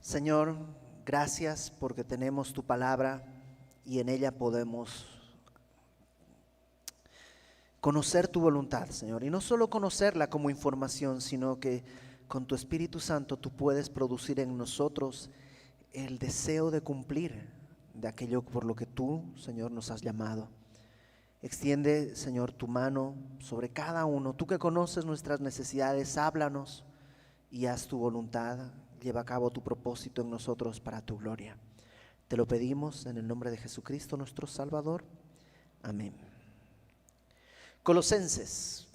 Señor, gracias porque tenemos tu palabra y en ella podemos conocer tu voluntad, Señor. Y no solo conocerla como información, sino que con tu Espíritu Santo tú puedes producir en nosotros el deseo de cumplir de aquello por lo que tú, Señor, nos has llamado. Extiende, Señor, tu mano sobre cada uno. Tú que conoces nuestras necesidades, háblanos y haz tu voluntad. Lleva a cabo tu propósito en nosotros para tu gloria. Te lo pedimos en el nombre de Jesucristo, nuestro Salvador. Amén. Colosenses.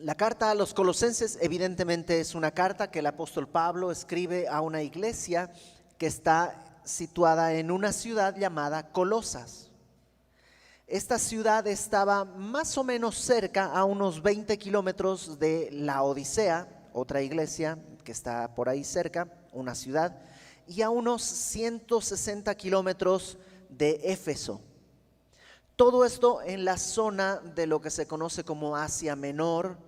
La carta a los Colosenses evidentemente es una carta que el apóstol Pablo escribe a una iglesia que está situada en una ciudad llamada Colosas. Esta ciudad estaba más o menos cerca, a unos 20 kilómetros de la Odisea, otra iglesia que está por ahí cerca, una ciudad, y a unos 160 kilómetros de Éfeso. Todo esto en la zona de lo que se conoce como Asia Menor.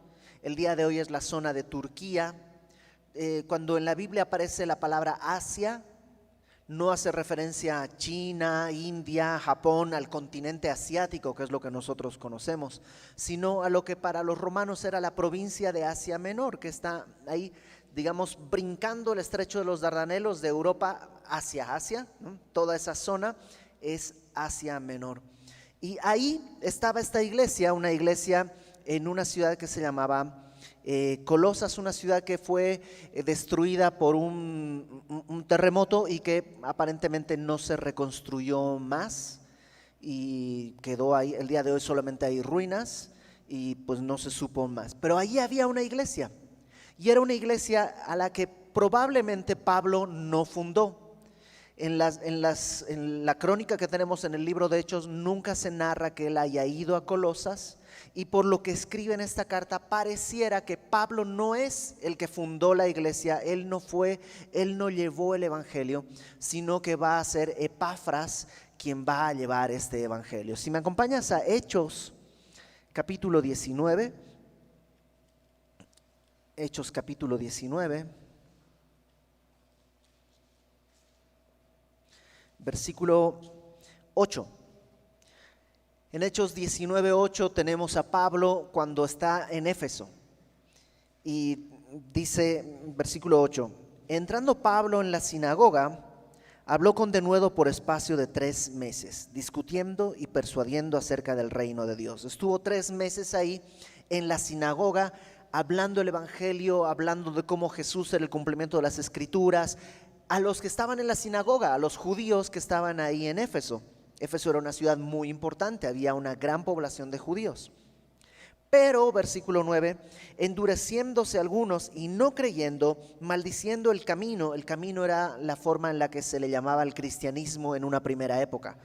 El día de hoy es la zona de Turquía. Cuando en la Biblia aparece la palabra Asia, no hace referencia a China, India, Japón, al continente asiático, que es lo que nosotros conocemos, sino a lo que para los romanos era la provincia de Asia Menor, que está ahí, digamos, brincando el estrecho de los Dardanelos de Europa hacia Asia, ¿no? Toda esa zona es Asia Menor. Y ahí estaba esta iglesia, una iglesia en una ciudad que se llamaba Colosas, una ciudad que fue destruida por un terremoto y que aparentemente no se reconstruyó más y quedó ahí. El día de hoy solamente hay ruinas y pues no se supo más. Pero ahí había una iglesia y era una iglesia a la que probablemente Pablo no fundó. En la crónica que tenemos en el libro de Hechos nunca se narra que él haya ido a Colosas, y por lo que escribe en esta carta pareciera que Pablo no es el que fundó la iglesia, él no llevó el evangelio, sino que va a ser Epafras quien va a llevar este evangelio. Si me acompañas a Hechos capítulo 19, Hechos capítulo 19. Versículo 8. En Hechos 19:8 tenemos a Pablo cuando está en Éfeso. Y dice, versículo 8, entrando Pablo en la sinagoga, habló con denuedo por espacio de 3 meses, discutiendo y persuadiendo acerca del reino de Dios. Estuvo 3 meses ahí en la sinagoga, hablando el evangelio, hablando de cómo Jesús era el cumplimiento de las escrituras, a los que estaban en la sinagoga, a los judíos que estaban ahí en Éfeso. Éfeso era una ciudad muy importante, había una gran población de judíos. Pero, versículo 9, endureciéndose algunos y no creyendo, maldiciendo el camino era la forma en la que se le llamaba el cristianismo en una primera época.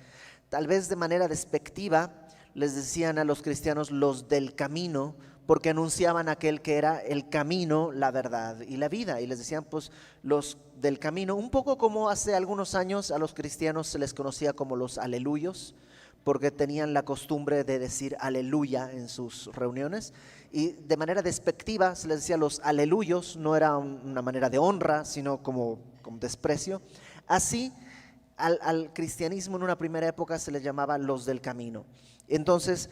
Tal vez de manera despectiva les decían a los cristianos los del camino, porque anunciaban aquel que era el camino, la verdad y la vida. Y les decían pues los del camino, un poco como hace algunos años a los cristianos se les conocía como los aleluyos, porque tenían la costumbre de decir aleluya en sus reuniones. Y de manera despectiva se les decía los aleluyos, no era una manera de honra, sino como desprecio. Así al cristianismo en una primera época se les llamaba los del camino. Entonces,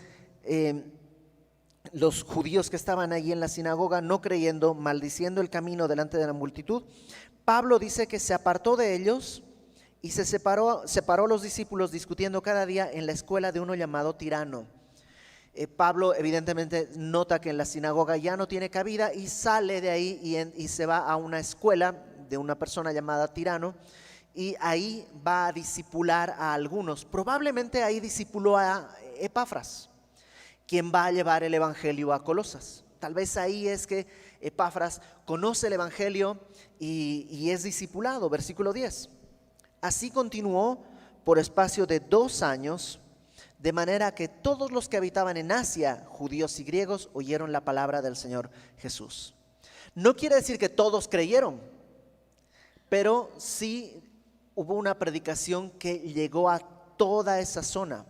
los judíos que estaban allí en la sinagoga no creyendo, maldiciendo el camino delante de la multitud, Pablo dice que se apartó de ellos y separó a los discípulos discutiendo cada día en la escuela de uno llamado Tirano. Pablo evidentemente nota que en la sinagoga ya no tiene cabida y sale de ahí y se va a una escuela de una persona llamada Tirano, y ahí va a discipular a algunos. Probablemente ahí discipuló a Epafras, quien va a llevar el evangelio a Colosas. Tal vez ahí es que Epafras conoce el evangelio y es discipulado. Versículo 10. Así continuó por espacio de 2 años, de manera que todos los que habitaban en Asia, judíos y griegos, oyeron la palabra del Señor Jesús. No quiere decir que todos creyeron, pero sí hubo una predicación que llegó a toda esa zona.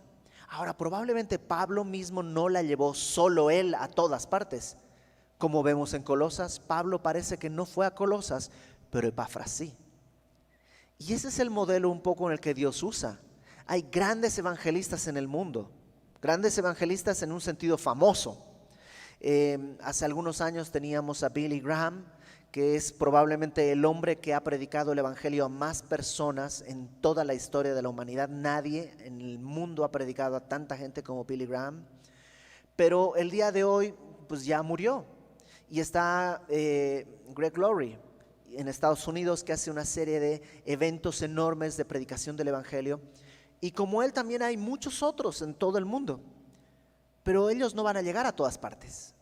Ahora, probablemente Pablo mismo no la llevó solo él a todas partes. Como vemos en Colosas, Pablo parece que no fue a Colosas, pero Epafras sí. Y ese es el modelo un poco en el que Dios usa. Hay grandes evangelistas en el mundo, grandes evangelistas en un sentido famoso. Hace algunos años teníamos a Billy Graham, que es probablemente el hombre que ha predicado el evangelio a más personas en toda la historia de la humanidad. Nadie en el mundo ha predicado a tanta gente como Billy Graham. Pero el día de hoy pues ya murió. Y está Greg Laurie en Estados Unidos, que hace una serie de eventos enormes de predicación del evangelio. Y como él también hay muchos otros en todo el mundo. Pero ellos no van a llegar a todas partes.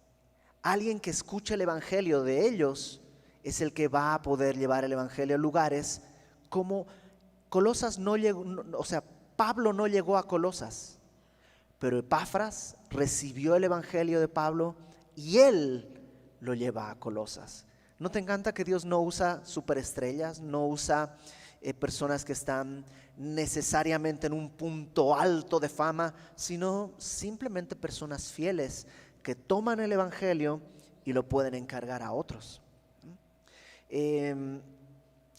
Alguien que escuche el evangelio de ellos es el que va a poder llevar el evangelio a lugares como Colosas no llegó, o sea, Pablo no llegó a Colosas, pero Epafras recibió el evangelio de Pablo y él lo lleva a Colosas. ¿No te encanta que Dios no usa superestrellas, no usa personas que están necesariamente en un punto alto de fama, sino simplemente personas fieles que toman el evangelio y lo pueden encargar a otros?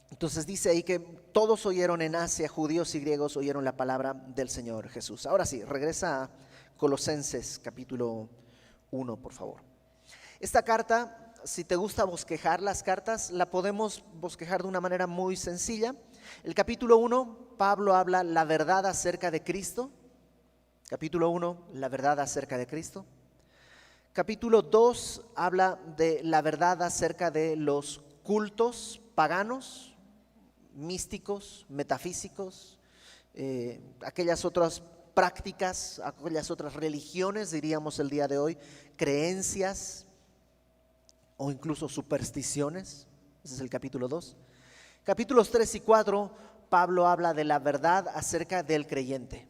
Entonces dice ahí que todos oyeron en Asia, judíos y griegos, oyeron la palabra del Señor Jesús. Ahora sí, regresa a Colosenses capítulo 1, por favor. Esta carta, si te gusta bosquejar las cartas, la podemos bosquejar de una manera muy sencilla. El capítulo 1, Pablo habla la verdad acerca de Cristo. Capítulo 1, la verdad acerca de Cristo. Capítulo 2 habla de la verdad acerca de los cultos paganos, místicos, metafísicos, aquellas otras prácticas, aquellas otras religiones, diríamos el día de hoy, creencias o incluso supersticiones. Ese es el capítulo 2. Capítulos 3 y 4, Pablo habla de la verdad acerca del creyente.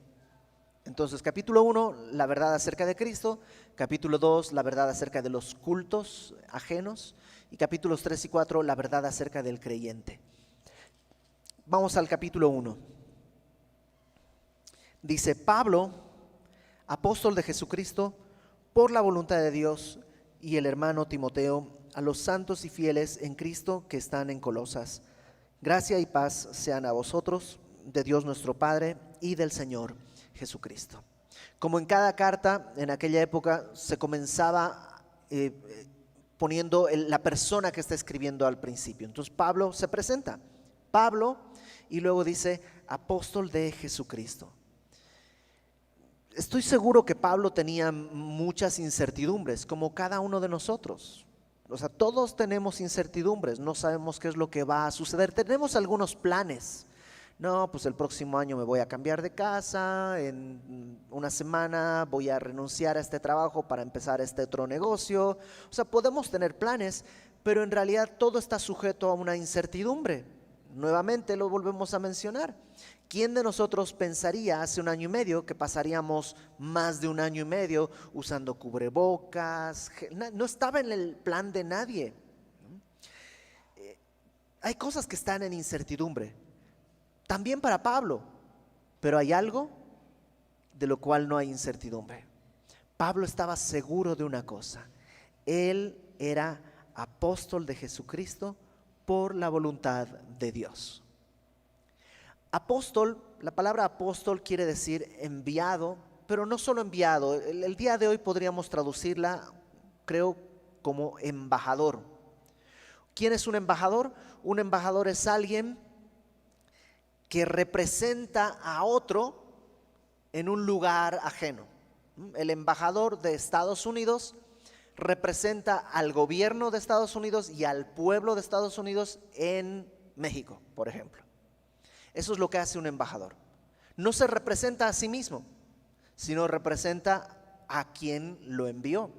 Entonces, capítulo 1, la verdad acerca de Cristo. Capítulo 2, la verdad acerca de los cultos ajenos. Y capítulos 3 y 4, la verdad acerca del creyente. Vamos al capítulo 1. Dice: Pablo, apóstol de Jesucristo, por la voluntad de Dios, y el hermano Timoteo, a los santos y fieles en Cristo que están en Colosas. Gracia y paz sean a vosotros, de Dios nuestro Padre y del Señor Jesucristo. Como en cada carta, en aquella época se comenzaba poniendo la persona que está escribiendo al principio. Entonces Pablo se presenta, Pablo, y luego dice apóstol de Jesucristo. Estoy seguro que Pablo tenía muchas incertidumbres, como cada uno de nosotros. O sea, todos tenemos incertidumbres, no sabemos qué es lo que va a suceder. Tenemos algunos planes. No, pues el próximo año me voy a cambiar de casa, en una semana voy a renunciar a este trabajo para empezar este otro negocio. O sea, podemos tener planes, pero en realidad todo está sujeto a una incertidumbre. Nuevamente lo volvemos a mencionar. ¿Quién de nosotros pensaría hace un año y medio que pasaríamos más de un año y medio usando cubrebocas? No estaba en el plan de nadie. Hay cosas que están en incertidumbre. También para Pablo, pero hay algo de lo cual no hay incertidumbre. Pablo estaba seguro de una cosa: él era apóstol de Jesucristo por la voluntad de Dios. Apóstol, la palabra apóstol quiere decir enviado, pero no solo enviado. El día de hoy podríamos traducirla, creo, como embajador. ¿Quién es un embajador? Un embajador es alguien que representa a otro en un lugar ajeno. El embajador de Estados Unidos representa al gobierno de Estados Unidos y al pueblo de Estados Unidos en México, por ejemplo. Eso es lo que hace un embajador. No se representa a sí mismo, sino representa a quien lo envió.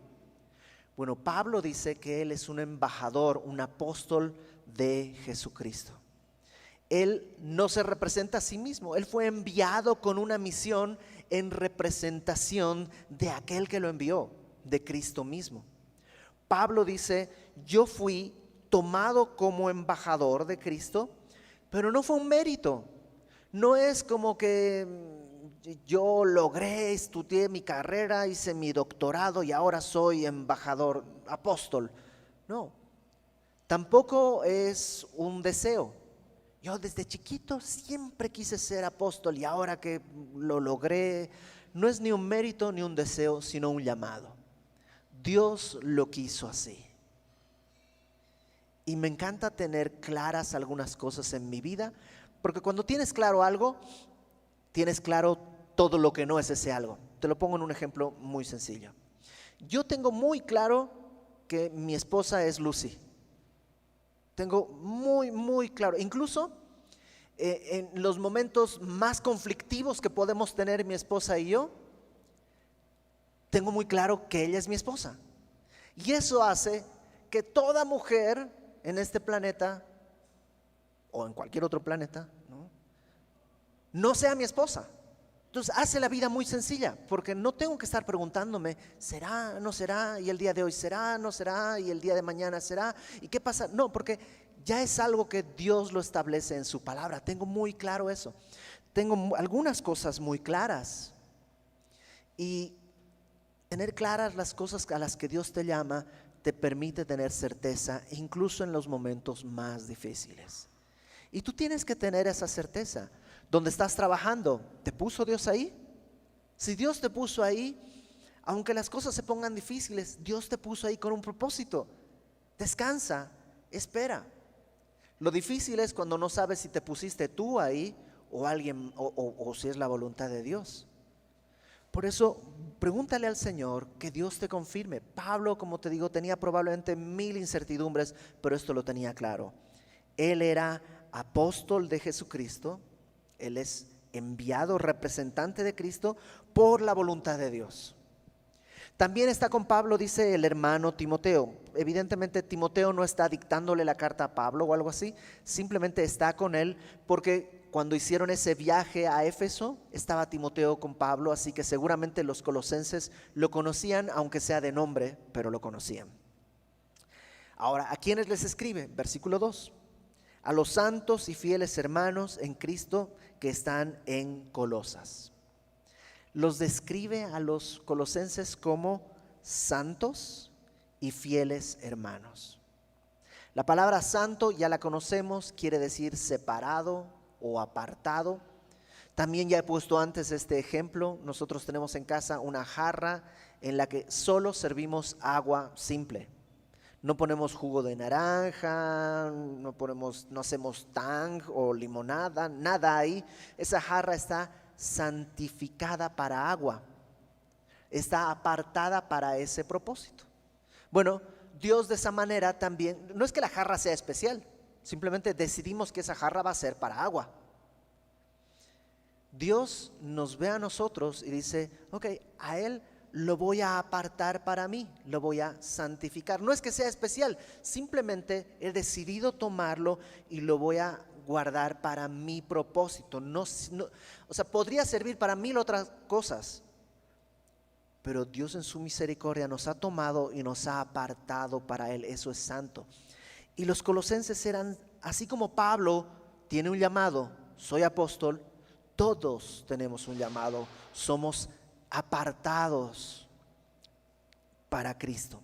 Bueno, Pablo dice que él es un embajador, un apóstol de Jesucristo. Él no se representa a sí mismo, él fue enviado con una misión en representación de aquel que lo envió, de Cristo mismo. Pablo dice: yo fui tomado como embajador de Cristo, pero no fue un mérito. No es como que yo estudié mi carrera, hice mi doctorado y ahora soy embajador, apóstol. No, tampoco es un deseo. Yo desde chiquito siempre quise ser apóstol y ahora que lo logré, no es ni un mérito ni un deseo, sino un llamado. Dios lo quiso así. Y me encanta tener claras algunas cosas en mi vida, porque cuando tienes claro algo, tienes claro todo lo que no es ese algo. Te lo pongo en un ejemplo muy sencillo. Yo tengo muy claro que mi esposa es Lucy. Tengo muy claro. Incluso en los momentos más conflictivos que podemos tener mi esposa y yo, tengo muy claro que ella es mi esposa. Y eso hace que toda mujer en este planeta o en cualquier otro planeta no sea mi esposa. Entonces hace la vida muy sencilla, porque no tengo que estar preguntándome, ¿será, no será? Y el día de hoy será, no será, y el día de mañana será, ¿y qué pasa? No, porque ya es algo que Dios lo establece en su palabra. Tengo muy claro eso. Tengo algunas cosas muy claras. Y tener claras las cosas a las que Dios te llama te permite tener certeza, incluso en los momentos más difíciles. Y tú tienes que tener esa certeza. Donde estás trabajando, ¿te puso Dios ahí? Si Dios te puso ahí, aunque las cosas se pongan difíciles, Dios te puso ahí con un propósito. Descansa, espera. Lo difícil es cuando no sabes si te pusiste tú ahí o alguien, o si es la voluntad de Dios. Por eso, pregúntale al Señor que Dios te confirme. Pablo, como te digo, tenía probablemente 1000 incertidumbres, pero esto lo tenía claro. Él era apóstol de Jesucristo. Él es enviado representante de Cristo por la voluntad de Dios. También está con Pablo, dice el hermano Timoteo. Evidentemente Timoteo no está dictándole la carta a Pablo o algo así, simplemente está con él porque cuando hicieron ese viaje a Éfeso estaba Timoteo con Pablo, así que seguramente los colosenses lo conocían, aunque sea de nombre, pero lo conocían. Ahora, ¿a quiénes les escribe? Versículo 2. A los santos y fieles hermanos en Cristo que están en Colosas. Los describe a los colosenses como santos y fieles hermanos. La palabra santo ya la conocemos, quiere decir separado o apartado. También ya he puesto antes este ejemplo. Nosotros tenemos en casa una jarra en la que solo servimos agua simple. No ponemos jugo de naranja, no hacemos tang o limonada, nada ahí. Esa jarra está santificada para agua, está apartada para ese propósito. Bueno, Dios de esa manera también, no es que la jarra sea especial, simplemente decidimos que esa jarra va a ser para agua. Dios nos ve a nosotros y dice, ok, a Él lo voy a apartar para mí, lo voy a santificar. No es que sea especial, simplemente he decidido tomarlo y lo voy a guardar para mi propósito. O sea, podría servir para 1000 otras cosas, pero Dios en su misericordia nos ha tomado y nos ha apartado para Él. Eso es santo. Y los colosenses eran, así como Pablo tiene un llamado, soy apóstol, todos tenemos un llamado, somos apartados para Cristo.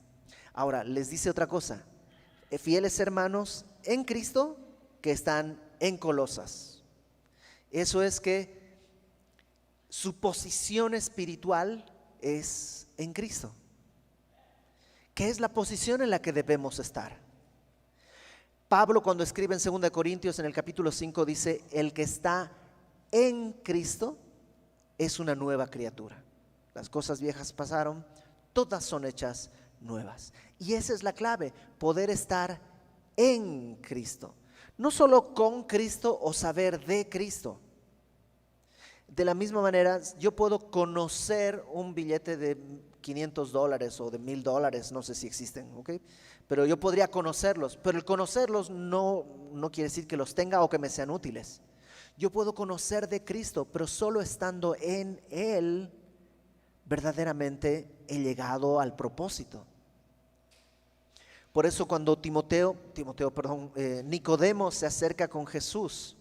Ahora, les dice otra cosa, fieles hermanos en Cristo que están en Colosas. Eso es que su posición espiritual es en Cristo. ¿Qué es la posición en la que debemos estar? Pablo, cuando escribe en 2 Corintios en el capítulo 5, dice, el que está en Cristo es una nueva criatura. Las cosas viejas pasaron, todas son hechas nuevas. Y esa es la clave, poder estar en Cristo. No solo con Cristo o saber de Cristo. De la misma manera, yo puedo conocer un billete de $500 o de $1000, no sé si existen, ¿ok? Pero yo podría conocerlos, pero el conocerlos no quiere decir que los tenga o que me sean útiles. Yo puedo conocer de Cristo, pero solo estando en Él, verdaderamente he llegado al propósito. Por eso cuando Nicodemo se acerca con Jesús,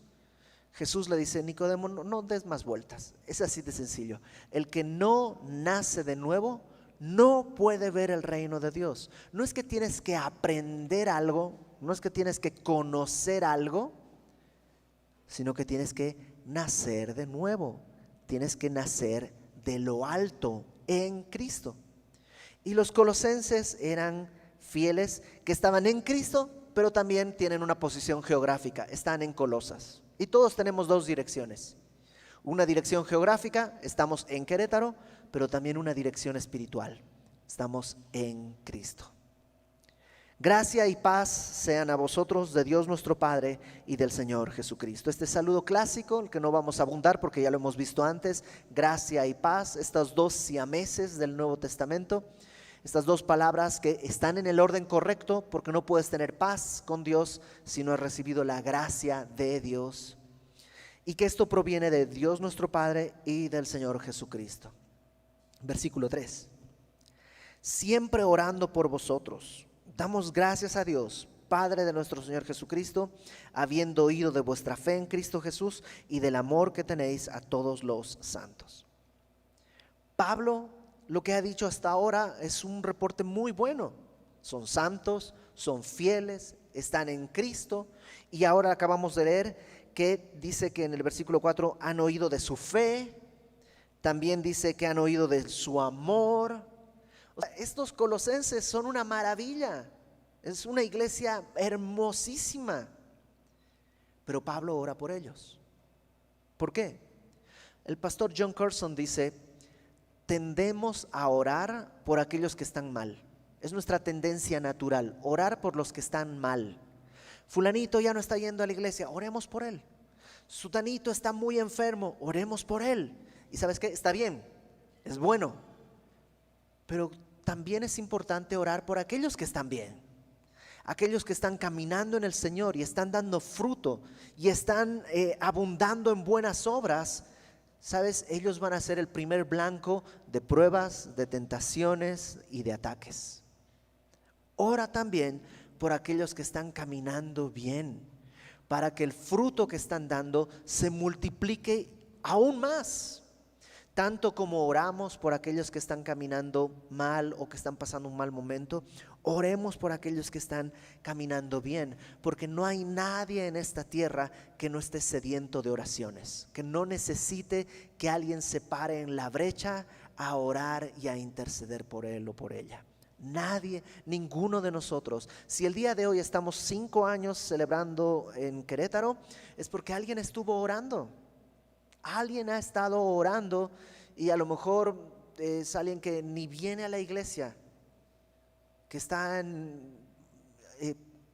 Jesús le dice, Nicodemo, no des más vueltas, es así de sencillo. El que no nace de nuevo no puede ver el reino de Dios. No es que tienes que aprender algo, no es que tienes que conocer algo, sino que tienes que nacer de nuevo. Tienes que nacer de lo alto en Cristo. Y los colosenses eran fieles que estaban en Cristo, pero también tienen una posición geográfica, están en Colosas. Y todos tenemos dos direcciones. Una dirección geográfica, estamos en Querétaro, pero también una dirección espiritual, estamos en Cristo. Gracia y paz sean a vosotros de Dios nuestro Padre y del Señor Jesucristo. Este saludo clásico, el que no vamos a abundar porque ya lo hemos visto antes, gracia y paz, estas dos siameses del Nuevo Testamento, estas dos palabras que están en el orden correcto, porque no puedes tener paz con Dios si no has recibido la gracia de Dios, y que esto proviene de Dios nuestro Padre y del Señor Jesucristo. Versículo 3. Siempre orando por vosotros, damos gracias a Dios, Padre de nuestro Señor Jesucristo, habiendo oído de vuestra fe en Cristo Jesús y del amor que tenéis a todos los santos. Pablo, lo que ha dicho hasta ahora es un reporte muy bueno. Son santos, son fieles, están en Cristo, y ahora acabamos de leer que dice que en el versículo 4 han oído de su fe, también dice que han oído de su amor. O sea, estos colosenses son una maravilla, es una iglesia hermosísima, pero Pablo ora por ellos. ¿Por qué? El pastor John Carson dice: tendemos a orar por aquellos que están mal. Es nuestra tendencia natural, orar por los que están mal. Fulanito ya no está yendo a la iglesia, oremos por él. Sutanito está muy enfermo, oremos por él. Y ¿sabes qué? Está bien, es bueno, pero también es importante orar por aquellos que están bien, aquellos que están caminando en el Señor y están dando fruto y están abundando en buenas obras. ¿Sabes? Ellos van a ser el primer blanco de pruebas, de tentaciones y de ataques. Ora también por aquellos que están caminando bien, para que el fruto que están dando se multiplique aún más. Tanto como oramos por aquellos que están caminando mal o que están pasando un mal momento, oremos por aquellos que están caminando bien, porque no hay nadie en esta tierra que no esté sediento de oraciones, que no necesite que alguien se pare en la brecha a orar y a interceder por él o por ella. Nadie, ninguno de nosotros. Si el día de hoy estamos 5 años celebrando en Querétaro, es porque alguien estuvo orando. Alguien ha estado orando, y a lo mejor es alguien que ni viene a la iglesia, que está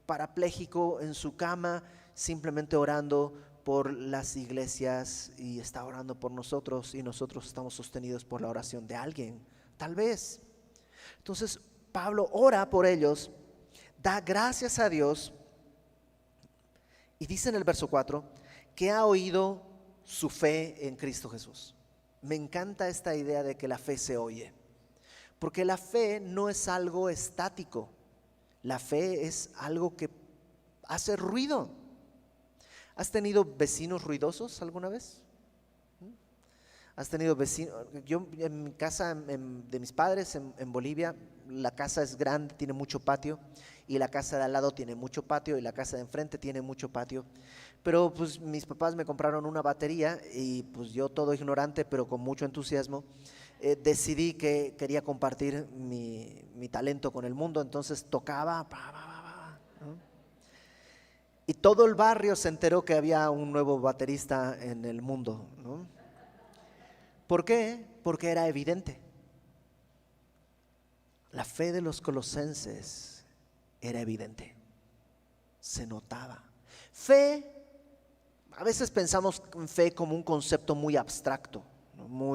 parapléjico en su cama, simplemente orando por las iglesias, y está orando por nosotros, y nosotros estamos sostenidos por la oración de alguien, tal vez. Entonces Pablo ora por ellos, da gracias a Dios, y dice en el verso 4 que ha oído su fe en Cristo Jesús. Me encanta esta idea de que la fe se oye, porque la fe no es algo estático, la fe es algo que hace ruido. ¿Has tenido vecinos ruidosos alguna vez? ¿Has tenido vecinos? Yo en mi casa de mis padres en Bolivia, la casa es grande, tiene mucho patio, y la casa de al lado tiene mucho patio, y la casa de enfrente tiene mucho patio. Pero pues mis papás me compraron una batería, y pues yo, todo ignorante pero con mucho entusiasmo, decidí que quería compartir mi talento con el mundo. Entonces tocaba, ¿no? Y todo el barrio se enteró que había un nuevo baterista en el mundo, ¿no? ¿Por qué? Porque era evidente. La fe de los colosenses era evidente, se notaba. Fe, a veces pensamos en fe como un concepto muy abstracto, ¿no?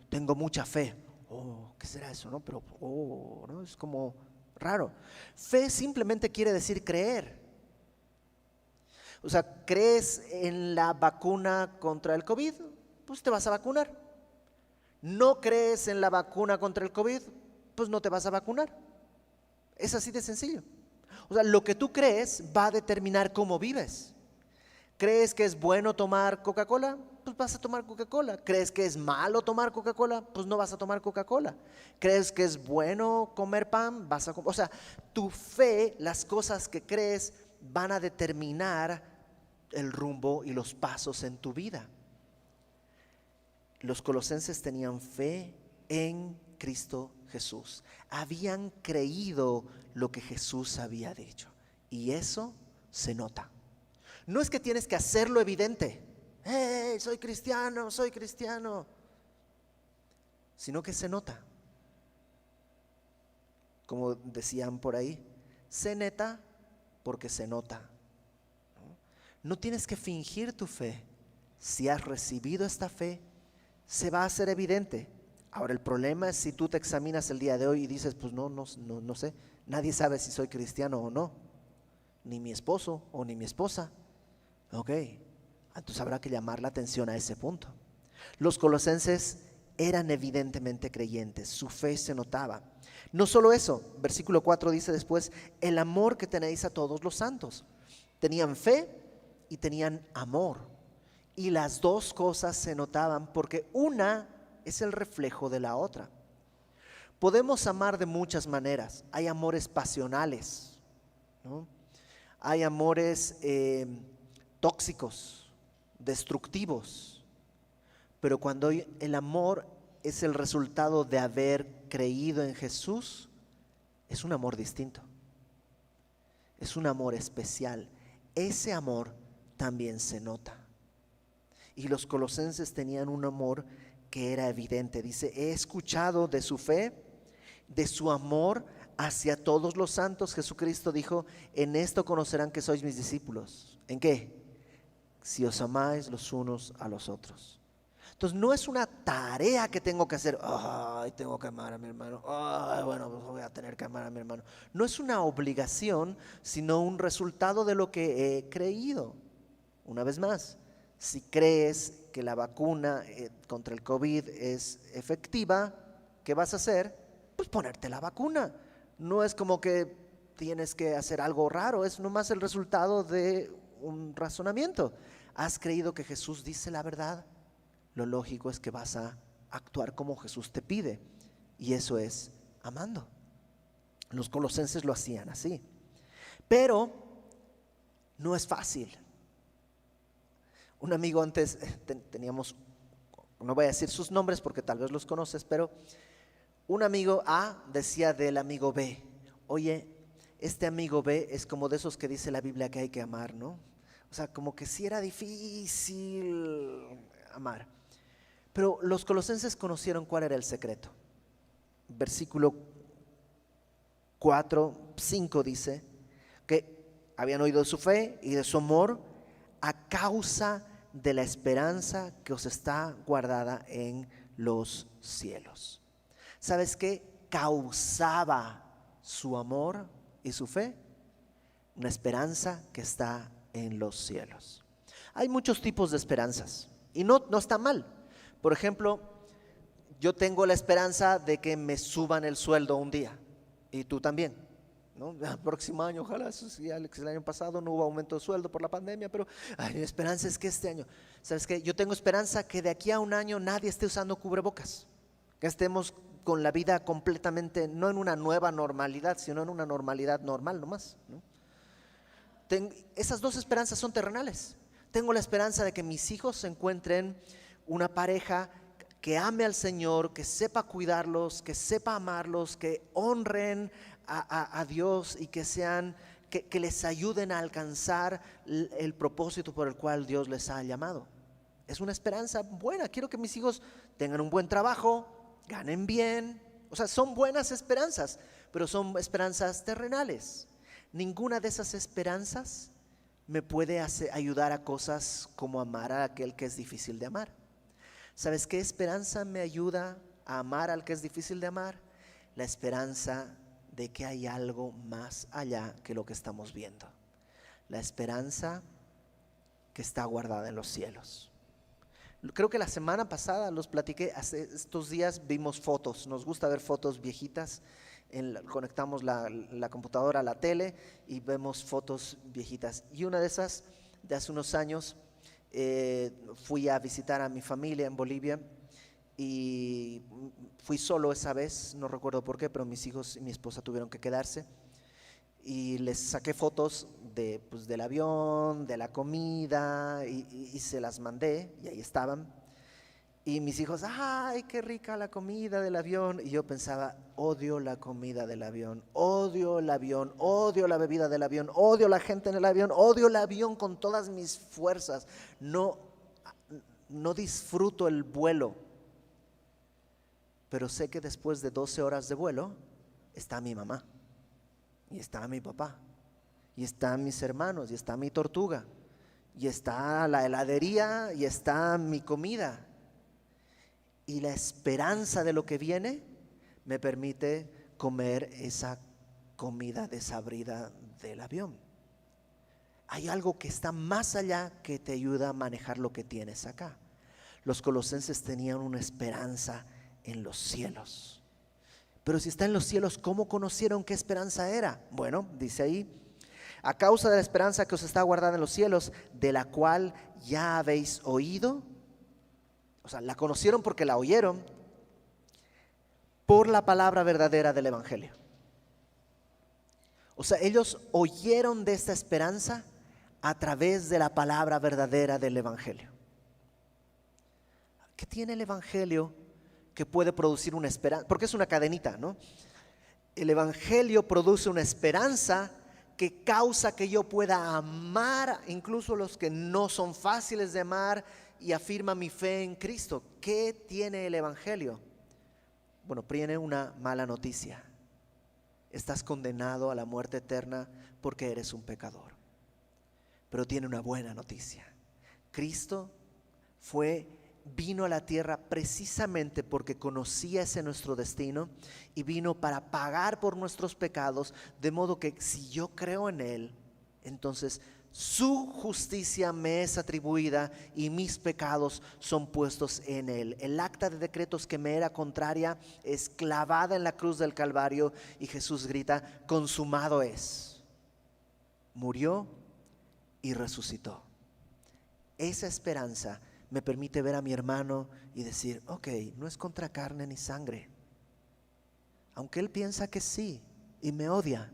Tengo mucha fe. Oh, ¿qué será eso? ¿No? Pero, ¿no? Es como raro. Fe simplemente quiere decir creer. O sea, ¿crees en la vacuna contra el COVID? Pues te vas a vacunar. ¿No crees en la vacuna contra el COVID? Pues no te vas a vacunar. Es así de sencillo. O sea, lo que tú crees va a determinar cómo vives. ¿Crees que es bueno tomar Coca-Cola? Pues vas a tomar Coca-Cola. ¿Crees que es malo tomar Coca-Cola? Pues no vas a tomar Coca-Cola. ¿Crees que es bueno comer pan? Vas a comer. O sea, tu fe, las cosas que crees van a determinar el rumbo y los pasos en tu vida. Los colosenses tenían fe en Cristo Jesús. Habían creído lo que Jesús había dicho. Y eso se nota. No es que tienes que hacerlo evidente. ¡Hey, soy cristiano, soy cristiano! Sino que se nota. Como decían por ahí, se neta porque se nota. No tienes que fingir tu fe. Si has recibido esta fe, se va a hacer evidente. Ahora el problema es si tú te examinas el día de hoy y dices, pues no sé, nadie sabe si soy cristiano o no, ni mi esposo o ni mi esposa. Ok, entonces habrá que llamar la atención a ese punto. Los colosenses eran evidentemente creyentes, su fe se notaba. No solo eso, versículo 4 dice después, el amor que tenéis a todos los santos. Tenían fe y tenían amor. Y las dos cosas se notaban porque una es el reflejo de la otra. Podemos amar de muchas maneras. Hay amores pasionales, ¿no? Hay amores tóxicos, destructivos. Pero cuando el amor es el resultado de haber creído en Jesús, es un amor distinto. Es un amor especial. Ese amor también se nota. Y los colosenses tenían un amor que era evidente. Dice, he escuchado de su fe, de su amor hacia todos los santos. Jesucristo dijo, en esto conocerán que sois mis discípulos. ¿En qué? Si os amáis los unos a los otros. Entonces no es una tarea que tengo que hacer. Ay, tengo que amar a mi hermano. Ay, bueno, pues voy a tener que amar a mi hermano. No es una obligación, sino un resultado de lo que he creído. Una vez más, si crees que la vacuna contra el COVID es efectiva, ¿qué vas a hacer? Pues ponerte la vacuna. No es como que tienes que hacer algo raro, es nomás el resultado de un razonamiento. ¿Has creído que Jesús dice la verdad? Lo lógico es que vas a actuar como Jesús te pide, y eso es amando. Los colosenses lo hacían así, pero no es fácil. Un amigo antes, teníamos, no voy a decir sus nombres porque tal vez los conoces, pero un amigo A decía del amigo B, oye, este amigo B es como de esos que dice la Biblia que hay que amar, ¿no? O sea, como que sí era difícil amar. Pero los colosenses conocieron cuál era el secreto. Versículo 4, 5 dice que habían oído de su fe y de su amor a causa de la esperanza que os está guardada en los cielos. ¿Sabes qué causaba su amor y su fe? Una esperanza que está en los cielos. Hay muchos tipos de esperanzas y no está mal. Por ejemplo, yo tengo la esperanza de que me suban el sueldo un día, y tú también, ¿no? El próximo año, ojalá. Sí, Alex, el año pasado no hubo aumento de sueldo por la pandemia, pero mi esperanza es que este año, ¿sabes qué? Yo tengo esperanza que de aquí a un año nadie esté usando cubrebocas, que estemos con la vida completamente, no en una nueva normalidad, sino en una normalidad normal nomás, ¿no? Esas dos esperanzas son terrenales. Tengo la esperanza de que mis hijos se encuentren una pareja que ame al Señor, que sepa cuidarlos, que sepa amarlos, que honren a Dios y que sean, que les ayuden a alcanzar el propósito por el cual Dios les ha llamado. Es una esperanza buena. Quiero que mis hijos tengan un buen trabajo, ganen bien. O sea, son buenas esperanzas, pero son esperanzas terrenales. Ninguna de esas esperanzas me puede ayudar a cosas como amar a aquel que es difícil de amar. ¿Sabes qué esperanza me ayuda a amar al que es difícil de amar? La esperanza de que hay algo más allá que lo que estamos viendo. La esperanza que está guardada en los cielos. Creo que la semana pasada los platiqué, hace estos días vimos fotos, nos gusta ver fotos viejitas, conectamos la computadora a la tele y vemos fotos viejitas. Y una de esas, de hace unos años, Fui a visitar a mi familia en Bolivia y fui solo esa vez, no recuerdo por qué, pero mis hijos y mi esposa tuvieron que quedarse y les saqué fotos pues, del avión, de la comida y se las mandé y ahí estaban. Y mis hijos, ay, qué rica la comida del avión. Y yo pensaba, odio la comida del avión, odio el avión, odio la bebida del avión, odio la gente en el avión, odio el avión con todas mis fuerzas. No, no disfruto el vuelo. Pero sé que después de 12 horas de vuelo está mi mamá, y está mi papá, y están mis hermanos, y está mi tortuga, y está la heladería, y está mi comida. Y la esperanza de lo que viene me permite comer esa comida desabrida del avión. Hay algo que está más allá que te ayuda a manejar lo que tienes acá. Los colosenses tenían una esperanza en los cielos. Pero si está en los cielos, ¿cómo conocieron qué esperanza era? Bueno, dice ahí, a causa de la esperanza que os está guardada en los cielos, de la cual ya habéis oído. O sea, la conocieron porque la oyeron por la palabra verdadera del Evangelio. O sea, ellos oyeron de esta esperanza a través de la palabra verdadera del Evangelio. ¿Qué tiene el Evangelio que puede producir una esperanza? Porque es una cadenita, ¿no? El Evangelio produce una esperanza que causa que yo pueda amar incluso los que no son fáciles de amar, y afirma mi fe en Cristo. ¿Qué tiene el Evangelio? Bueno, tiene una mala noticia. Estás condenado a la muerte eterna porque eres un pecador. Pero tiene una buena noticia. Cristo vino a la tierra precisamente porque conocía ese nuestro destino y vino para pagar por nuestros pecados, de modo que si yo creo en Él, entonces su justicia me es atribuida y mis pecados son puestos en Él. El acta de decretos que me era contraria es clavada en la cruz del Calvario y Jesús grita, consumado es. Murió y resucitó. Esa esperanza me permite ver a mi hermano y decir, ok, no es contra carne ni sangre. Aunque él piensa que sí y me odia,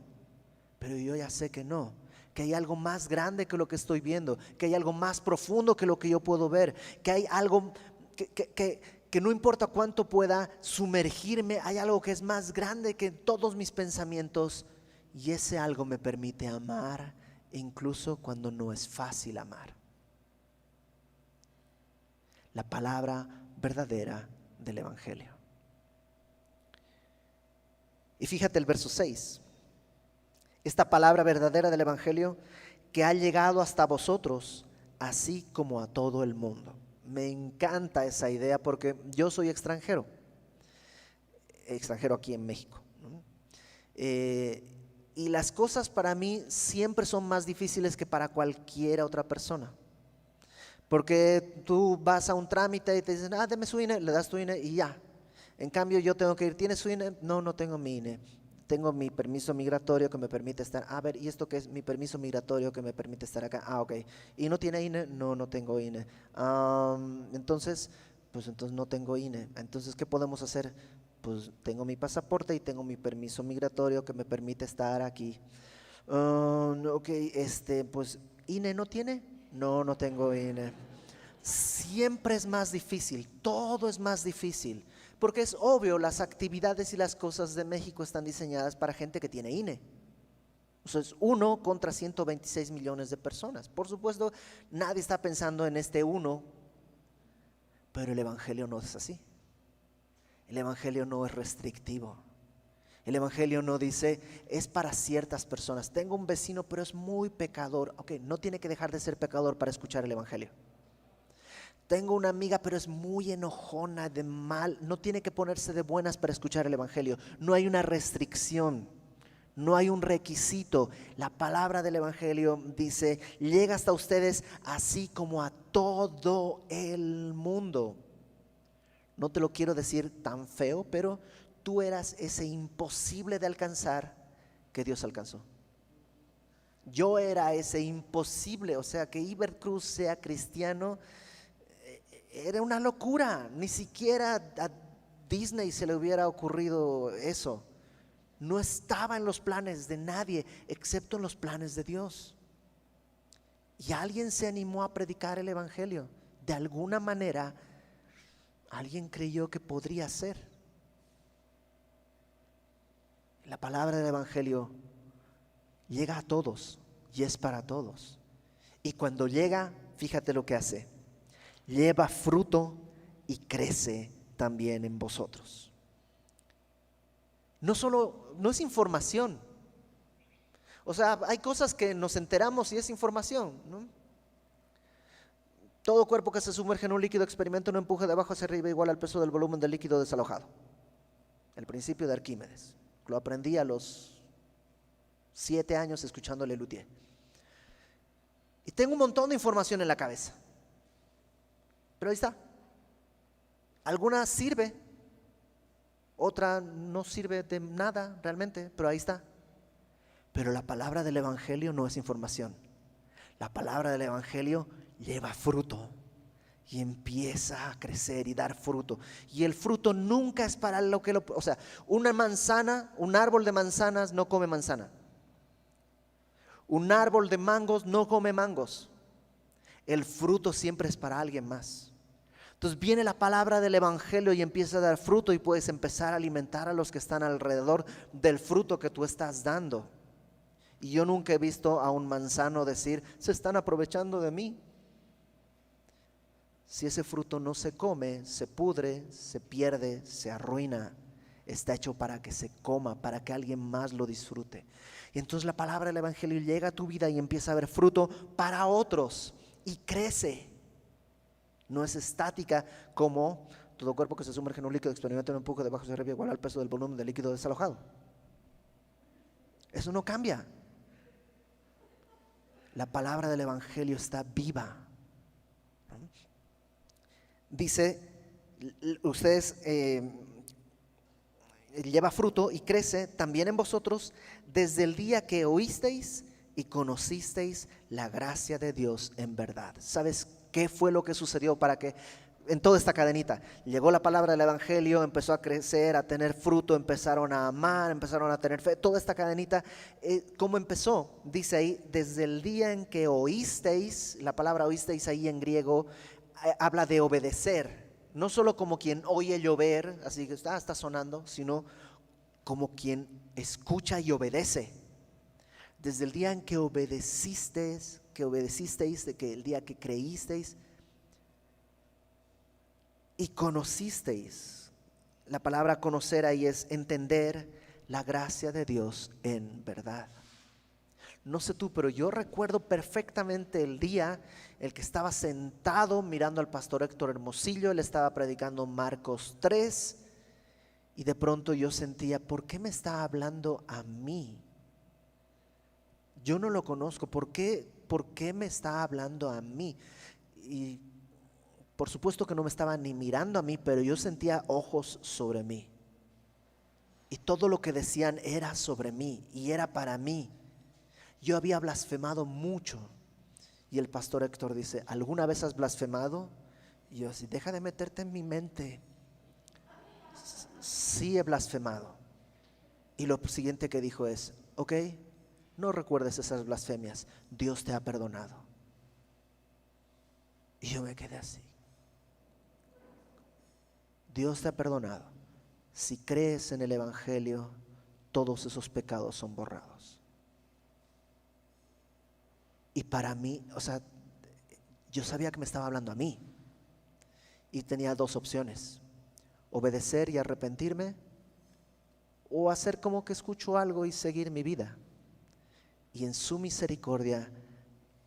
pero yo ya sé que no. Que hay algo más grande que lo que estoy viendo, que hay algo más profundo que lo que yo puedo ver, que hay algo que no importa cuánto pueda sumergirme, hay algo que es más grande que todos mis pensamientos, y ese algo me permite amar incluso cuando no es fácil amar. La palabra verdadera del Evangelio. Y fíjate el verso 6. Esta palabra verdadera del Evangelio que ha llegado hasta vosotros, así como a todo el mundo. Me encanta esa idea porque yo soy extranjero aquí en México, ¿no? Y las cosas para mí siempre son más difíciles que para cualquier otra persona. Porque tú vas a un trámite y te dicen, deme su INE, le das tu INE y ya. En cambio yo tengo que ir, ¿tienes su INE? No, no tengo mi INE. Tengo mi permiso migratorio que me permite estar. A ver, ¿y esto qué es? Mi permiso migratorio que me permite estar acá. Ah, ok. ¿Y no tiene INE? No, no tengo INE. Entonces no tengo INE. Entonces, ¿qué podemos hacer? Pues tengo mi pasaporte y tengo mi permiso migratorio que me permite estar aquí. Ok, pues ¿INE no tiene? No, no tengo INE. Siempre es más difícil, todo es más difícil. Porque es obvio, las actividades y las cosas de México están diseñadas para gente que tiene INE. O sea, es 1 contra 126 millones de personas. Por supuesto, nadie está pensando en este 1, pero el Evangelio no es así. El Evangelio no es restrictivo. El Evangelio no dice, es para ciertas personas. Tengo un vecino, pero es muy pecador. Ok, no tiene que dejar de ser pecador para escuchar el Evangelio. Tengo una amiga, pero es muy enojona, de mal. No tiene que ponerse de buenas para escuchar el Evangelio. No hay una restricción, no hay un requisito. La palabra del Evangelio dice, llega hasta ustedes así como a todo el mundo. No te lo quiero decir tan feo, pero tú eras ese imposible de alcanzar que Dios alcanzó. Yo era ese imposible, o sea, que Iber Cruz sea cristiano era una locura. Ni siquiera a Disney se le hubiera ocurrido eso. No estaba en los planes de nadie, excepto en los planes de Dios. Y alguien se animó a predicar el evangelio. De alguna manera, alguien creyó que podría ser. La palabra del evangelio llega a todos y es para todos. Y cuando llega, fíjate lo que hace. Lleva fruto y crece también en vosotros. No es información. O sea, hay cosas que nos enteramos y es información, ¿no? Todo cuerpo que se sumerge en un líquido experimenta un empuje de abajo hacia arriba igual al peso del volumen del líquido desalojado. El principio de Arquímedes. Lo aprendí a los 7 años escuchando a Lelutier. Y tengo un montón de información en la cabeza. Pero ahí está. Alguna sirve, otra no sirve de nada realmente, pero ahí está. Pero la palabra del evangelio no es información. La palabra del evangelio lleva fruto y empieza a crecer y dar fruto. Y el fruto nunca es para lo que o sea, una manzana, un árbol de manzanas no come manzana. Un árbol de mangos no come mangos. El fruto siempre es para alguien más. Entonces viene la palabra del evangelio y empieza a dar fruto y puedes empezar a alimentar a los que están alrededor del fruto que tú estás dando. Y yo nunca he visto a un manzano decir, se están aprovechando de mí. Si ese fruto no se come, se pudre, se pierde, se arruina. Está hecho para que se coma, para que alguien más lo disfrute. Y entonces la palabra del evangelio llega a tu vida y empieza a haber fruto para otros y crece. No es estática como todo cuerpo que se sumerge en un líquido experimenta un empuje de abajo hacia arriba igual al peso del volumen del líquido desalojado. Eso no cambia. La palabra del evangelio está viva. Dice, ustedes lleva fruto y crece también en vosotros desde el día que oísteis y conocisteis la gracia de Dios en verdad. ¿Sabes qué fue lo que sucedió para que en toda esta cadenita? Llegó la palabra del evangelio, empezó a crecer, a tener fruto, empezaron a amar, empezaron a tener fe. Toda esta cadenita, ¿cómo empezó? Dice ahí, desde el día en que oísteis, la palabra oísteis ahí en griego habla de obedecer, no solo como quien oye llover, así que está sonando, sino como quien escucha y obedece. Desde el día en que obedecisteis, de que el día que creísteis y conocisteis. La palabra conocer ahí es entender la gracia de Dios en verdad. No sé tú, pero yo recuerdo perfectamente el día el que estaba sentado mirando al pastor Héctor Hermosillo. Él estaba predicando Marcos 3 y de pronto yo sentía, ¿por qué me está hablando a mí? Yo no lo conozco, ¿por qué me está hablando a mí? Y por supuesto que no me estaba ni mirando a mí, pero yo sentía ojos sobre mí. Y todo lo que decían era sobre mí y era para mí. Yo había blasfemado mucho. Y el pastor Héctor dice, ¿alguna vez has blasfemado? Y yo así, deja de meterte en mi mente. Sí he blasfemado. Y lo siguiente que dijo es, ok, no recuerdes esas blasfemias, Dios te ha perdonado. Y yo me quedé así. Dios te ha perdonado. Si crees en el evangelio, todos esos pecados son borrados. Y para mí, o sea, yo sabía que me estaba hablando a mí. Y tenía dos opciones: obedecer y arrepentirme, o hacer como que escucho algo y seguir mi vida. Y en su misericordia,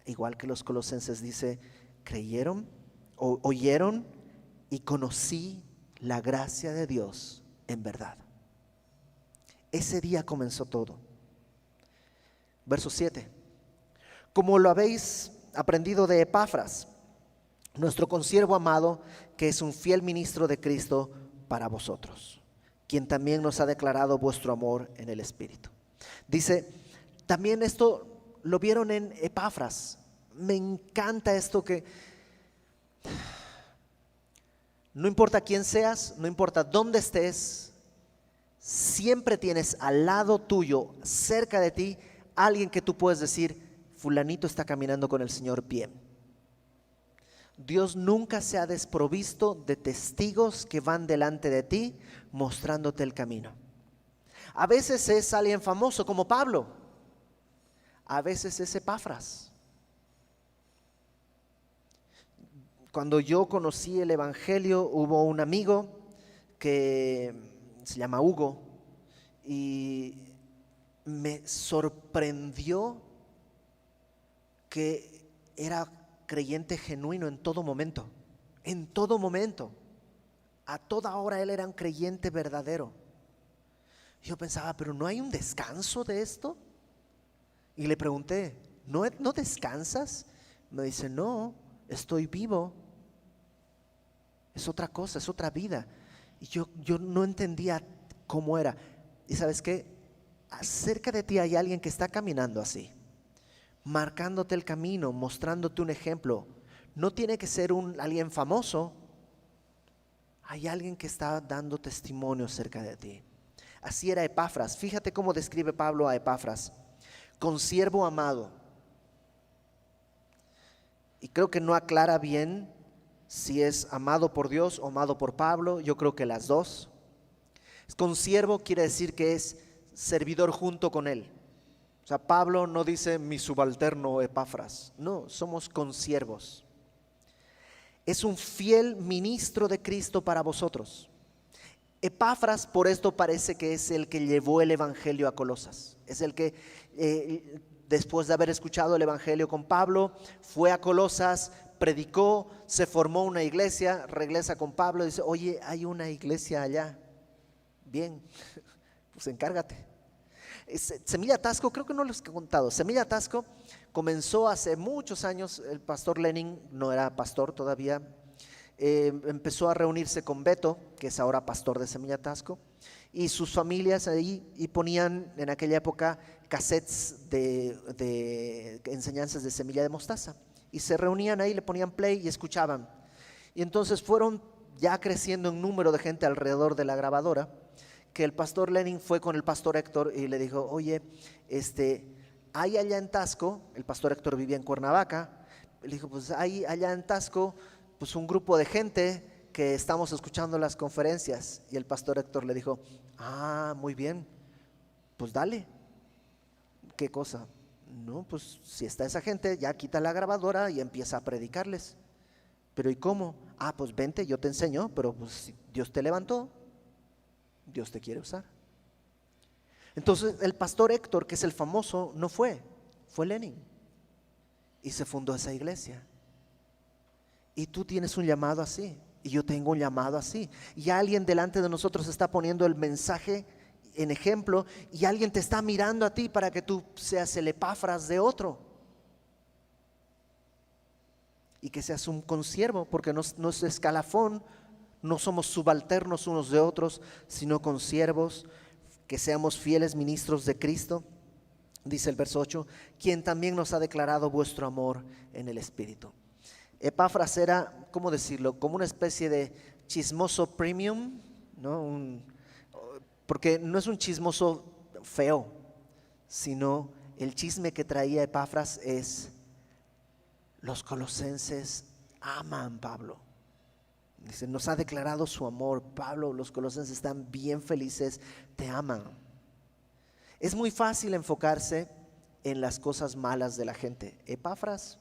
igual que los colosenses dice, creyeron, oyeron y conocí la gracia de Dios en verdad. Ese día comenzó todo. Verso 7. Como lo habéis aprendido de Epafras, nuestro consiervo amado, que es un fiel ministro de Cristo para vosotros, quien también nos ha declarado vuestro amor en el Espíritu. Dice, también esto lo vieron en Epafras. Me encanta esto que no importa quién seas, no importa dónde estés, siempre tienes al lado tuyo, cerca de ti, alguien que tú puedes decir, fulanito está caminando con el Señor bien. Dios nunca se ha desprovisto de testigos que van delante de ti mostrándote el camino. A veces es alguien famoso como Pablo, a veces es Epafras. Cuando yo conocí el Evangelio, hubo un amigo que se llama Hugo y me sorprendió que era creyente genuino en todo momento, a toda hora él era un creyente verdadero. Yo pensaba, pero ¿no hay un descanso de esto? Y le pregunté, ¿no descansas? Me dice, no, estoy vivo. Es otra cosa, es otra vida. Y yo no entendía cómo era. Y ¿sabes qué? Cerca de ti hay alguien que está caminando así, marcándote el camino, mostrándote un ejemplo. No tiene que ser alguien famoso. Hay alguien que está dando testimonio cerca de ti. Así era Epafras. Fíjate cómo describe Pablo a Epafras: consiervo amado. Y creo que no aclara bien si es amado por Dios o amado por Pablo. Yo creo que las dos. Consiervo quiere decir que es servidor junto con él. O sea, Pablo no dice mi subalterno Epafras. No, somos consiervos. Es un fiel ministro de Cristo para vosotros. Epafras, por esto parece que es el que llevó el evangelio a Colosas. Es el que después de haber escuchado el evangelio con Pablo, fue a Colosas, predicó, se formó una iglesia, regresa con Pablo y dice, oye, hay una iglesia allá. Bien, pues encárgate. Semilla Tasco, creo que no les he contado. Semilla Tasco comenzó hace muchos años. El pastor Lenin no era pastor todavía. Empezó a reunirse con Beto, que es ahora pastor de Semilla Tasco, y sus familias ahí, y ponían en aquella época cassettes de enseñanzas de semilla de mostaza, y se reunían ahí, le ponían play y escuchaban. Y entonces fueron ya creciendo en número de gente alrededor de la grabadora, que el pastor Lenin fue con el pastor Héctor y le dijo, oye, hay allá en Tasco, el pastor Héctor vivía en Cuernavaca, le dijo, pues hay allá en Tasco pues un grupo de gente que estamos escuchando las conferencias. Y el pastor Héctor le dijo, muy bien, pues dale. ¿Qué cosa? No, pues si está esa gente, ya quita la grabadora y empieza a predicarles. Pero ¿y cómo? Pues vente, yo te enseño, pero pues si Dios te levantó, Dios te quiere usar. Entonces el pastor Héctor, que es el famoso, no fue Lenin. Y se fundó esa iglesia. Y tú tienes un llamado así, y yo tengo un llamado así. Y alguien delante de nosotros está poniendo el mensaje en ejemplo, y alguien te está mirando a ti para que tú seas el Epafras de otro. Y que seas un consiervo, porque no es escalafón, no somos subalternos unos de otros, sino consiervos, que seamos fieles ministros de Cristo. Dice el verso 8, quien también nos ha declarado vuestro amor en el Espíritu. Epafras era, ¿cómo decirlo? Como una especie de chismoso premium, ¿no? Porque no es un chismoso feo, sino el chisme que traía Epafras es: los colosenses aman a Pablo. Dice, nos ha declarado su amor. Pablo, los colosenses están bien felices, te aman. Es muy fácil enfocarse en las cosas malas de la gente. Epafras,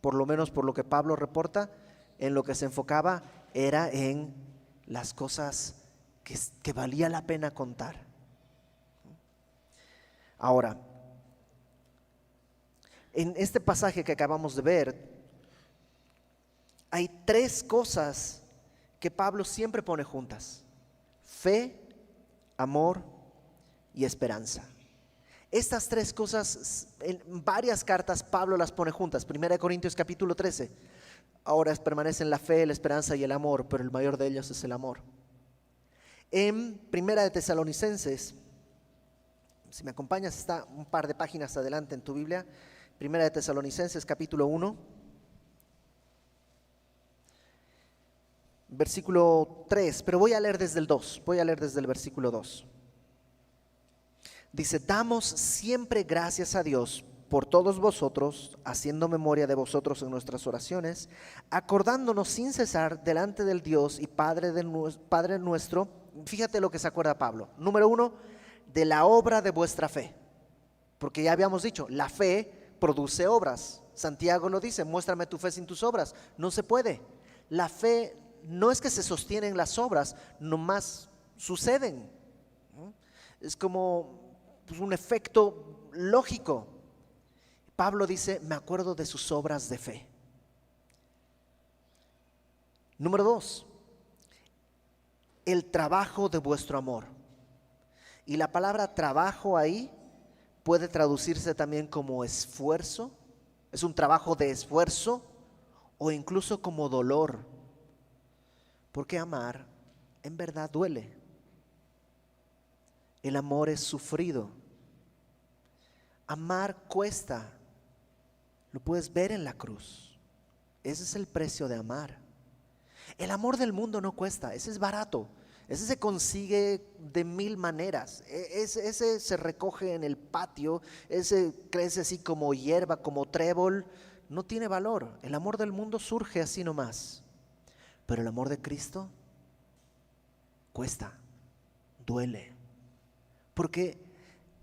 por lo menos por lo que Pablo reporta, en lo que se enfocaba era en las cosas que valía la pena contar. Ahora, en este pasaje que acabamos de ver, hay tres cosas que Pablo siempre pone juntas: fe, amor y esperanza. Estas tres cosas en varias cartas Pablo las pone juntas. 1 Corintios capítulo 13. Ahora permanecen la fe, la esperanza y el amor, pero el mayor de ellos es el amor. En 1 de Tesalonicenses, si me acompañas, está un par de páginas adelante en tu Biblia. Primera de Tesalonicenses capítulo 1, versículo 3, pero voy a leer desde el 2, voy a leer desde el versículo 2. Dice: damos siempre gracias a Dios por todos vosotros, haciendo memoria de vosotros en nuestras oraciones, acordándonos sin cesar delante del Dios y Padre nuestro. Fíjate lo que se acuerda Pablo. Número 1, de la obra de vuestra fe. Porque ya habíamos dicho, la fe produce obras. Santiago lo dice: muéstrame tu fe sin tus obras. No se puede. La fe no es que se sostienen las obras, nomás suceden. Es como un efecto lógico. Pablo dice: me acuerdo de sus obras de fe. Número 2, el trabajo de vuestro amor. Y la palabra trabajo ahí puede traducirse también como esfuerzo. Es un trabajo de esfuerzo o incluso como dolor. Porque amar en verdad duele. El amor es sufrido. Amar cuesta. Lo puedes ver en la cruz. Ese es el precio de amar. El amor del mundo no cuesta, ese es barato. Ese se consigue de mil maneras. Ese se recoge en el patio, ese crece así como hierba, como trébol. No tiene valor. El amor del mundo surge así nomás. Pero el amor de Cristo cuesta, duele. Porque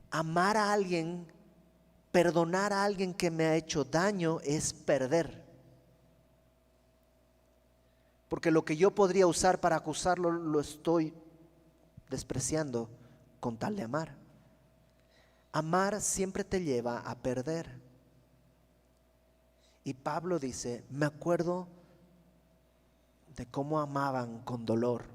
amar a alguien, perdonar a alguien que me ha hecho daño es perder. Porque lo que yo podría usar para acusarlo lo estoy despreciando con tal de amar. Amar siempre te lleva a perder. Y Pablo dice: me acuerdo de cómo amaban con dolor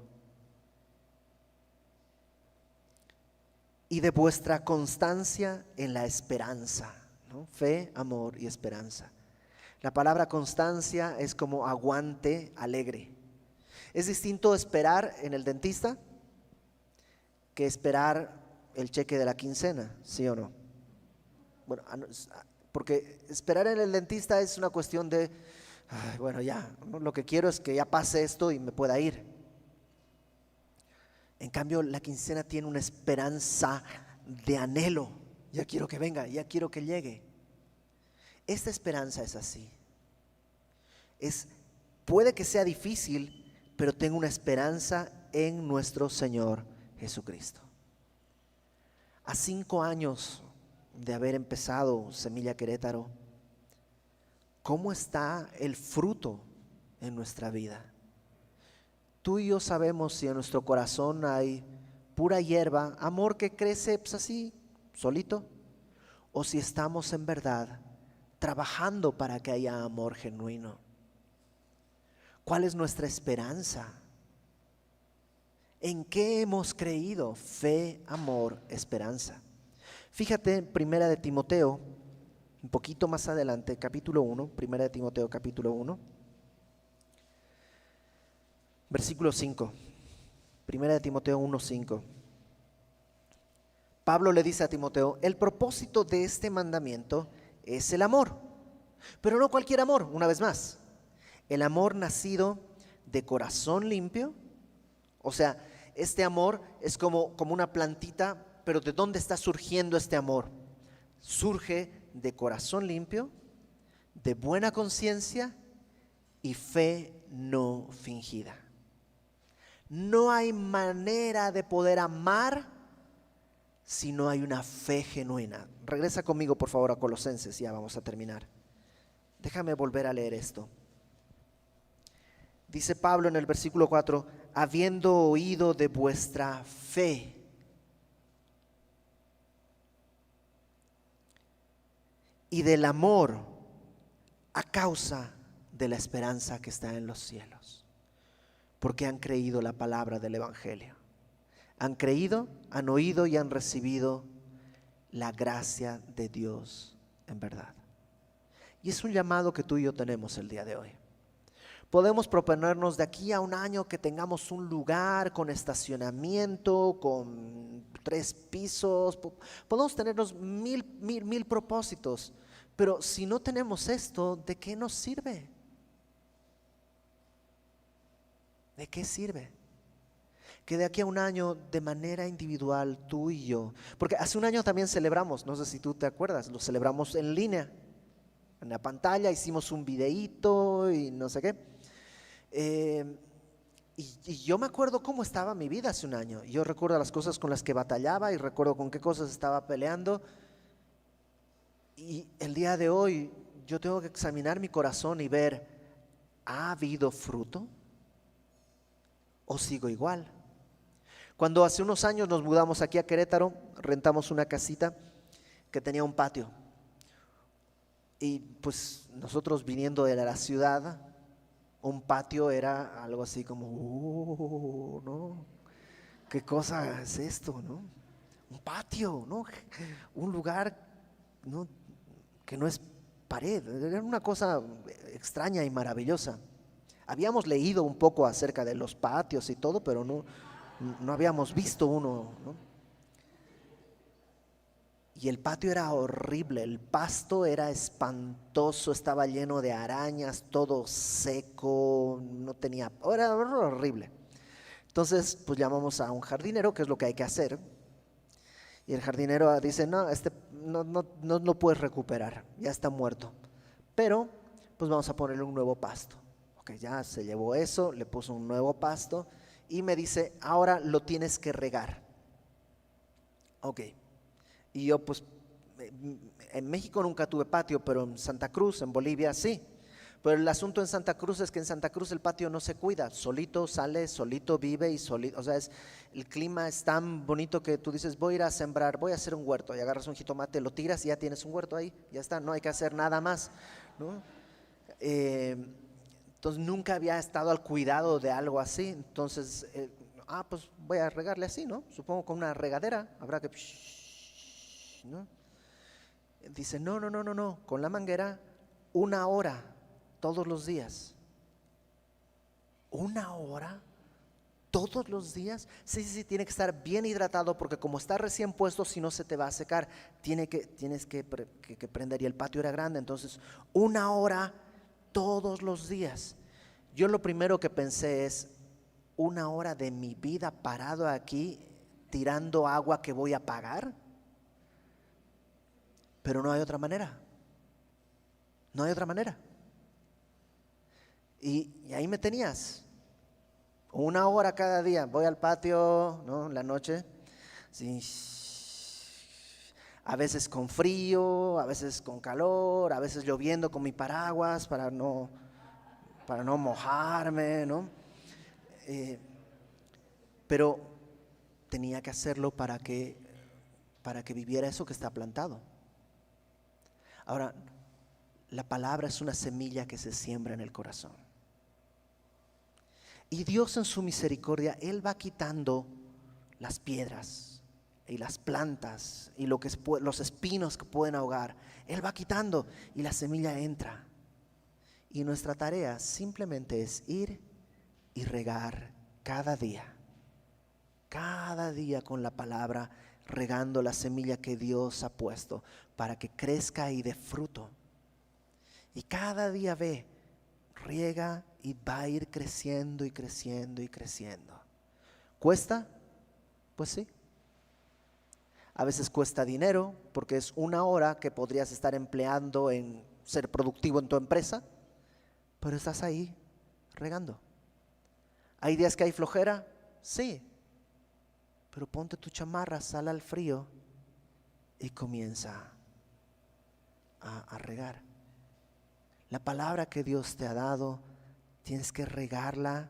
y de vuestra constancia en la esperanza, ¿no? Fe, amor y esperanza. La palabra constancia es como aguante alegre. Es distinto esperar en el dentista que esperar el cheque de la quincena, ¿sí o no? Bueno, porque esperar en el dentista es una cuestión de, ay, bueno, ya, ¿no? Lo que quiero es que ya pase esto y me pueda ir. En cambio, la quincena tiene una esperanza de anhelo. Ya quiero que venga, ya quiero que llegue. Esta esperanza es así. Puede que sea difícil, pero tengo una esperanza en nuestro Señor Jesucristo. A 5 años de haber empezado Semilla Querétaro, ¿cómo está el fruto en nuestra vida? Tú y yo sabemos si en nuestro corazón hay pura hierba, amor que crece pues así, solito, o si estamos en verdad trabajando para que haya amor genuino. ¿Cuál es nuestra esperanza? ¿En qué hemos creído? Fe, amor, esperanza. Fíjate en Primera de Timoteo, un poquito más adelante, capítulo 1, Primera de Timoteo capítulo 1, versículo 5. Primera de Timoteo 1:5. Pablo le dice a Timoteo: el propósito de este mandamiento es el amor, pero no cualquier amor, una vez más. El amor nacido de corazón limpio. O sea, este amor es como una plantita, pero ¿de dónde está surgiendo este amor? Surge de corazón limpio, de buena conciencia y fe no fingida. No hay manera de poder amar si no hay una fe genuina. Regresa conmigo por favor a Colosenses, ya vamos a terminar. Déjame volver a leer esto. Dice Pablo en el versículo 4: habiendo oído de vuestra fe y del amor a causa de la esperanza que está en los cielos, porque han creído la palabra del evangelio. Han creído, han oído y han recibido la gracia de Dios en verdad. Y es un llamado que tú y yo tenemos el día de hoy. Podemos proponernos de aquí a un año que tengamos un lugar con estacionamiento, con 3 pisos. Podemos tenernos mil propósitos, pero si no tenemos esto, ¿de qué nos sirve? ¿De qué sirve? Que de aquí a un año, de manera individual, tú y yo, porque hace un año también celebramos, no sé si tú te acuerdas, lo celebramos en línea, en la pantalla, hicimos un videíto y no sé qué. Y yo me acuerdo cómo estaba mi vida hace un año. Yo recuerdo las cosas con las que batallaba y recuerdo con qué cosas estaba peleando. Y el día de hoy yo tengo que examinar mi corazón y ver, ¿ha habido fruto o sigo igual? Cuando hace unos años nos mudamos aquí a Querétaro, rentamos una casita que tenía un patio. Y pues nosotros viniendo de la ciudad, un patio era algo así como, ¿no? ¿Qué cosa es esto, no? Un patio, ¿no? Un lugar, ¿no? Que no es pared, era una cosa extraña y maravillosa. Habíamos leído un poco acerca de los patios y todo, pero no habíamos visto uno, ¿no? Y el patio era horrible, el pasto era espantoso, estaba lleno de arañas, todo seco, no tenía, era horrible. Entonces, pues llamamos a un jardinero, que es lo que hay que hacer. Y el jardinero dice, no, no lo puedes recuperar, ya está muerto. Pero, pues vamos a ponerle un nuevo pasto. Ok, ya se llevó eso, le puso un nuevo pasto y me dice, ahora lo tienes que regar. Ok. Y yo pues en México nunca tuve patio, pero en Santa Cruz, en Bolivia sí. Pero el asunto en Santa Cruz es que en Santa Cruz el patio no se cuida, solito sale, solito vive y solito, o sea, el clima es tan bonito que tú dices, voy a ir a sembrar, voy a hacer un huerto, y agarras un jitomate, lo tiras y ya tienes un huerto ahí, ya está, no hay que hacer nada más, ¿no? Entonces nunca había estado al cuidado de algo así, entonces, pues voy a regarle así, ¿no? Supongo con una regadera, habrá que, ¿no? Dice, no, con la manguera, 1 hora todos los días. 1 hora todos los días. Sí, tiene que estar bien hidratado porque como está recién puesto, si no se te va a secar, tienes que prender, y el patio era grande, entonces 1 hora todos los días. Yo lo primero que pensé es, 1 hora de mi vida parado aquí tirando agua que voy a pagar. Pero no hay otra manera. No hay otra manera. Y ahí me tenías. 1 hora cada día. Voy al patio, ¿no? En la noche. Sí. A veces con frío, a veces con calor, a veces lloviendo con mi paraguas para no mojarme, ¿no? Pero tenía que hacerlo para que viviera eso que está plantado. Ahora, la palabra es una semilla que se siembra en el corazón. Y Dios en su misericordia, Él va quitando las piedras y las plantas y los espinos que pueden ahogar. Él va quitando y la semilla entra. Y nuestra tarea simplemente es ir y regar cada día con la palabra, regando la semilla que Dios ha puesto para que crezca y dé fruto. Y cada día riega y va a ir creciendo y creciendo y creciendo. ¿Cuesta? Pues sí. A veces cuesta dinero porque es 1 hora que podrías estar empleando en ser productivo en tu empresa, pero estás ahí regando. ¿Hay días que hay flojera? Sí. Pero ponte tu chamarra, sal al frío y comienza a regar. La palabra que Dios te ha dado, tienes que regarla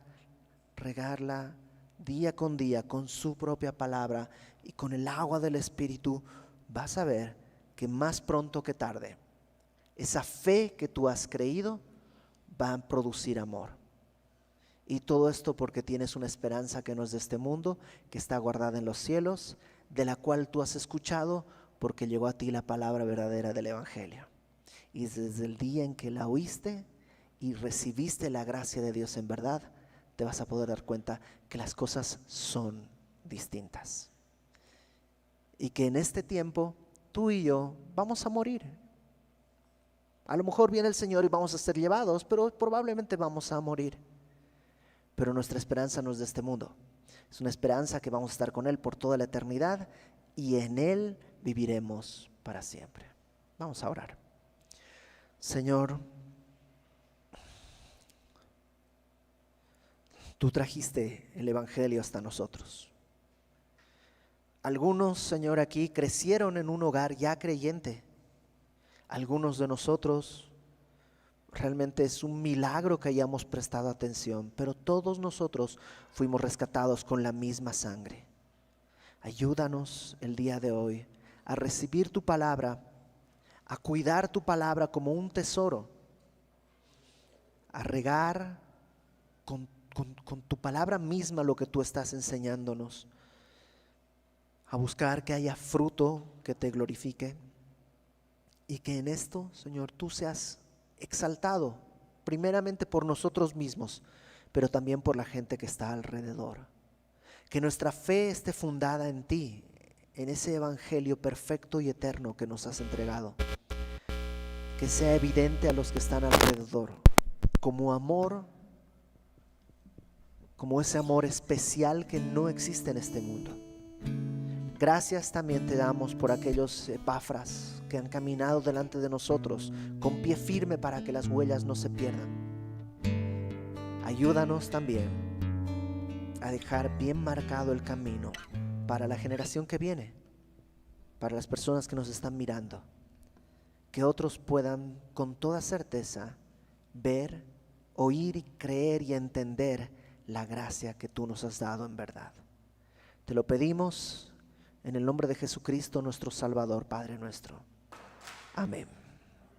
día con día con su propia palabra y con el agua del Espíritu. Vas a ver que más pronto que tarde, esa fe que tú has creído va a producir amor. Y todo esto porque tienes una esperanza que no es de este mundo, que está guardada en los cielos, de la cual tú has escuchado porque llegó a ti la palabra verdadera del Evangelio. Y desde el día en que la oíste y recibiste la gracia de Dios en verdad, te vas a poder dar cuenta que las cosas son distintas. Y que en este tiempo tú y yo vamos a morir. A lo mejor viene el Señor y vamos a ser llevados, pero probablemente vamos a morir. Pero nuestra esperanza no es de este mundo. Es una esperanza que vamos a estar con Él por toda la eternidad y en Él viviremos para siempre. Vamos a orar. Señor, Tú trajiste el Evangelio hasta nosotros. Algunos, Señor, aquí crecieron en un hogar ya creyente. Algunos de nosotros realmente es un milagro que hayamos prestado atención, pero todos nosotros fuimos rescatados con la misma sangre. Ayúdanos el día de hoy a recibir tu palabra, a cuidar tu palabra como un tesoro, a regar con tu palabra misma lo que tú estás enseñándonos, a buscar que haya fruto que te glorifique y que en esto, Señor, tú seas exaltado primeramente por nosotros mismos, pero también por la gente que está alrededor. Que nuestra fe esté fundada en ti, en ese evangelio perfecto y eterno que nos has entregado. Que sea evidente a los que están alrededor, como amor, como ese amor especial que no existe en este mundo. Gracias también te damos por aquellos Epafras que han caminado delante de nosotros con pie firme para que las huellas no se pierdan. Ayúdanos también a dejar bien marcado el camino para la generación que viene, para las personas que nos están mirando, que otros puedan con toda certeza ver, oír y creer y entender la gracia que tú nos has dado en verdad. Te lo pedimos en el nombre de Jesucristo, nuestro Salvador, Padre nuestro. Amén.